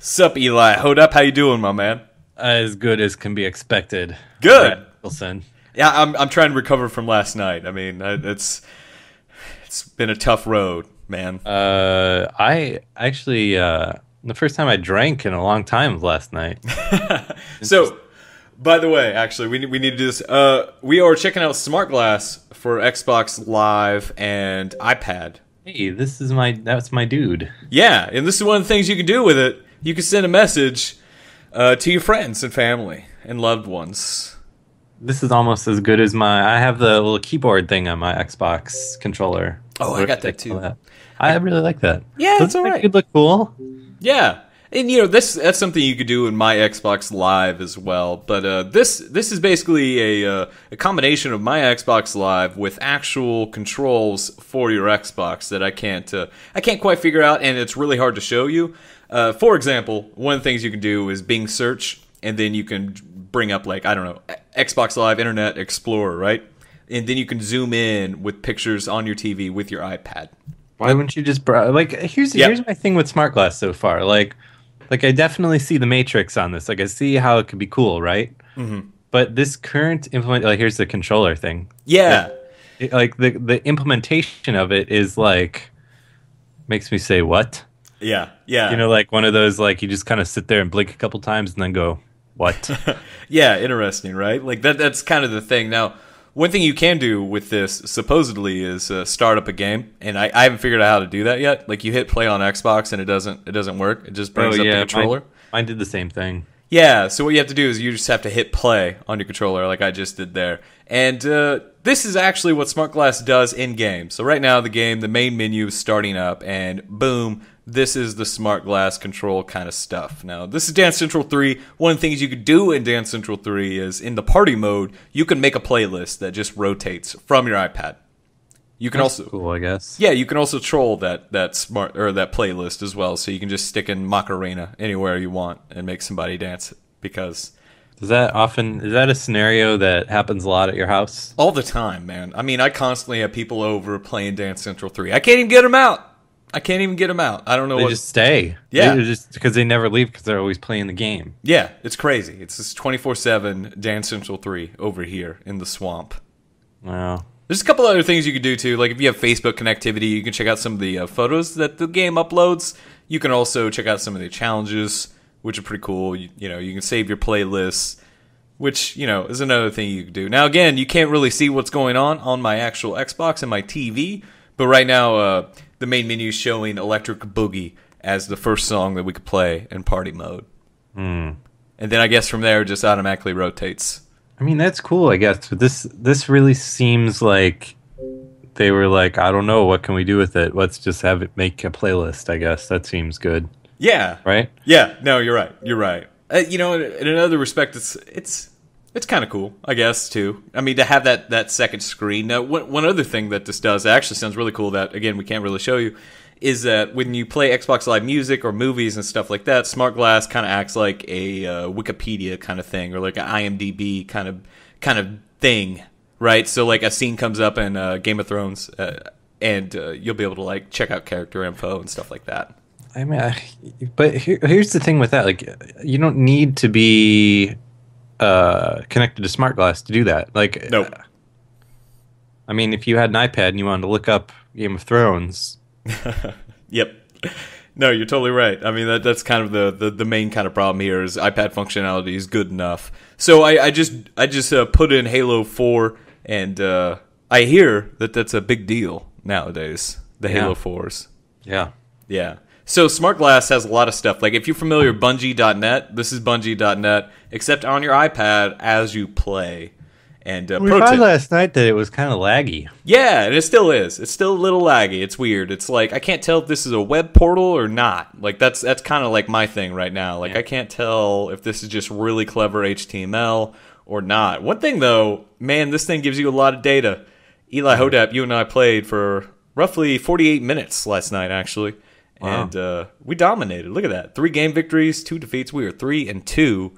Sup, Eli? Hold up. How you doing, my man? As good as can be expected. Good. Brad Nicholson. Yeah, I'm trying to recover from last night. I mean, it's been a tough road, man. I actually the first time I drank in a long time was last night. So, by the way, actually, we need to do this. We are checking out SmartGlass for Xbox Live and iPad. Hey, that's my dude. Yeah, and this is one of the things you can do with it. You can send a message to your friends and family and loved ones. This is almost as good as I have the little keyboard thing on my Xbox controller. Oh, I got that too. I really like that. Yeah, it's all right. It look cool. Yeah, and that's something you could do in my Xbox Live as well. But this is basically a combination of my Xbox Live with actual controls for your Xbox that I can't quite figure out, and it's really hard to show you. For example, one of the things you can do is Bing search, and then you can bring up, like, I don't know, Xbox Live Internet Explorer, right? And then you can zoom in with pictures on your TV with your iPad. Why wouldn't you just here's my thing with SmartGlass so far. Like I definitely see the Matrix on this. Like I see how it could be cool, right? Mm-hmm. But this current here's the controller thing. Yeah. The implementation of it is like makes me say what? Yeah, yeah. You know, like one of those, like you just kind of sit there and blink a couple times and then go, what? Yeah, interesting, right? Like that's kind of the thing. Now, one thing you can do with this, supposedly, is start up a game, and I haven't figured out how to do that yet. Like you hit play on Xbox and it doesn't work. It just brings up the controller. Mine did the same thing. Yeah, so what you have to do is you just have to hit play on your controller like I just did there. And this is actually what SmartGlass does in-game. So right now, the main menu is starting up, and boom, this is the SmartGlass control kind of stuff. Now, this is Dance Central 3. One of the things you could do in Dance Central 3 is, in the party mode, you can make a playlist that just rotates from your iPad. You can That's also cool, I guess. Yeah, you can also troll that playlist as well. So you can just stick in Macarena anywhere you want and make somebody dance, because is that a scenario that happens a lot at your house? All the time, man. I mean, I constantly have people over playing Dance Central 3. I can't even get them out. I don't know They just stay. Yeah. Just because they never leave because they're always playing the game. Yeah, it's crazy. It's this 24/7 Dance Central 3 over here in the swamp. Wow. There's a couple other things you can do, too. Like, if you have Facebook connectivity, you can check out some of the photos that the game uploads. You can also check out some of the challenges, which are pretty cool. You can save your playlists, which, is another thing you can do. Now, again, you can't really see what's going on my actual Xbox and my TV, but right now, the main menu is showing Electric Boogie as the first song that we could play in party mode. And then I guess from there, it just automatically rotates. I mean, that's cool, I guess. But this really seems like they were like, I don't know, what can we do with it? Let's just have it make a playlist, I guess. That seems good. Yeah. Right? Yeah. No, you're right. You're right. In another respect, it's kind of cool, I guess, too. I mean, to have that second screen. Now, one other thing that this does, that actually sounds really cool, that, again, we can't really show you, is that when you play Xbox Live Music or movies and stuff like that, SmartGlass kind of acts like a Wikipedia kind of thing, or like an IMDb kind of thing, right? So, like, a scene comes up in Game of Thrones, and you'll be able to, like, check out character info and stuff like that. I mean, but here's the thing with that. Like, you don't need to be connected to SmartGlass to do that. Like, nope. I mean, if you had an iPad and you wanted to look up Game of Thrones. Yep. No, you're totally right. I mean, that's kind of the main kind of problem here is iPad functionality is good enough. So I just put in Halo 4, and I hear that that's a big deal nowadays, the Halo 4s. Yeah. Yeah. So SmartGlass has a lot of stuff. Like, if you're familiar with Bungie.net, this is Bungie.net, except on your iPad as you play. And we found last night that it was kind of laggy. Yeah, and it still is. It's still a little laggy. It's weird. It's like, I can't tell if this is a web portal or not. Like, that's kind of like my thing right now. Like, I can't tell if this is just really clever HTML or not. One thing, though, man, this thing gives you a lot of data. Eli Hodap, you and I played for roughly 48 minutes last night, actually. Wow. And we dominated. Look at that. 3 game victories, 2 defeats. We were 3-2.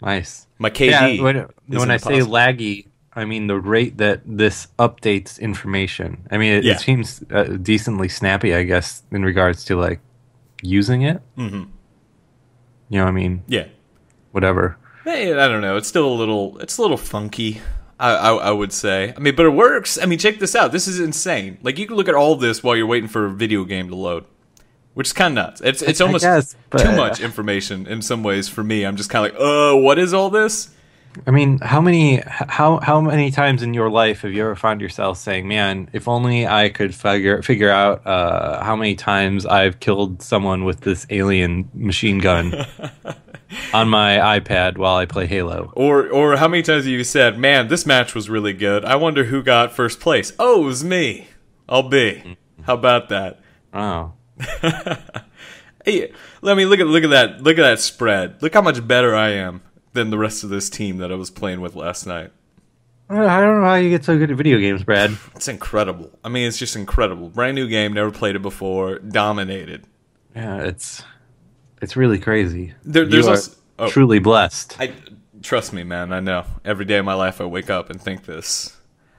Nice. My KD. Yeah, when I say laggy, I mean the rate that this updates information. I mean, it seems decently snappy, I guess, in regards to like using it. Mm-hmm. You know what I mean? Yeah. Whatever. Hey, I don't know. It's still it's a little funky. I would say. I mean, but it works. I mean, check this out. This is insane. Like, you can look at all this while you're waiting for a video game to load, which is kind of nuts. It's almost too much information in some ways for me. I'm just kind of like, what is all this? I mean, how many times in your life have you ever found yourself saying, "Man, if only I could figure out how many times I've killed someone with this alien machine gun on my iPad while I play Halo." Or how many times have you said, "Man, this match was really good. I wonder who got first place." Oh, it was me. I'll be. How about that? Oh. Hey, let me look at that. Look at that spread. Look how much better I am than the rest of this team that I was playing with last night. I don't know how you get so good at video games, Brad. It's incredible. I mean, it's just incredible. Brand new game, never played it before, dominated. Yeah, it's really crazy. There's also, truly blessed. Trust me, man. I know. Every day of my life, I wake up and think this.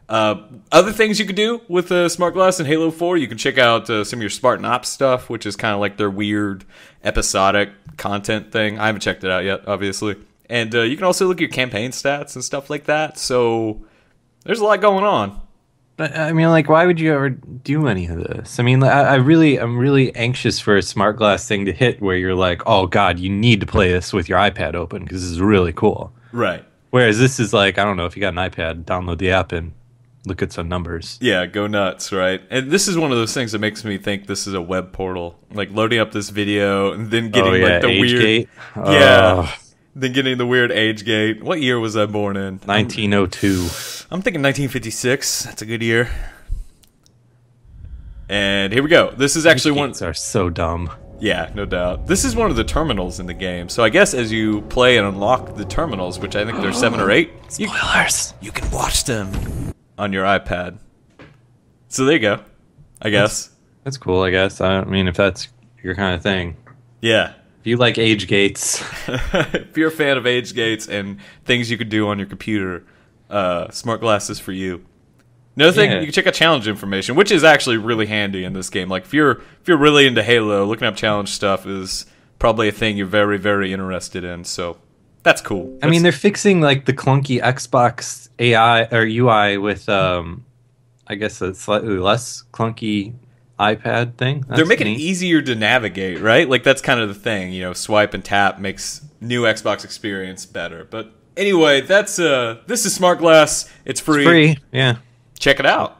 Other things you could do with SmartGlass and Halo 4, you can check out some of your Spartan Ops stuff, which is kind of like their weird episodic content thing. I haven't checked it out yet, obviously. And you can also look at your campaign stats and stuff like that. So there's a lot going on. But I mean, like, why would you ever do any of this? I mean, I'm really anxious for a SmartGlass thing to hit where you're like, oh God, you need to play this with your iPad open because this is really cool. Right. Whereas this is like, I don't know, if you got an iPad, download the app and look at some numbers. Yeah, go nuts, right? And this is one of those things that makes me think this is a web portal. Like loading up this video and then getting like the age weird gate. Yeah. Then getting the weird age gate. What year was I born in? 1902. I'm thinking 1956. That's a good year. And here we go. This is actually one. Gates are so dumb. Yeah, no doubt. This is one of the terminals in the game. So I guess as you play and unlock the terminals, which I think there's 7 or 8, Spoilers. you can watch them on your iPad. So there you go. I guess. That's cool, I guess. I mean, if that's your kind of thing. Yeah. If you like age gates. If you're a fan of age gates and things you could do on your computer, SmartGlass is for you. Another thing, you can check out challenge information, which is actually really handy in this game. Like if you're really into Halo, looking up challenge stuff is probably a thing you're very, very interested in. So that's cool. I mean, they're fixing like the clunky Xbox AI or UI with I guess a slightly less clunky iPad thing. They're making it easier to navigate, right? Like that's kind of the thing, you know, swipe and tap makes new Xbox experience better. But anyway, that's this is SmartGlass. It's free. It's free, yeah. Check it out.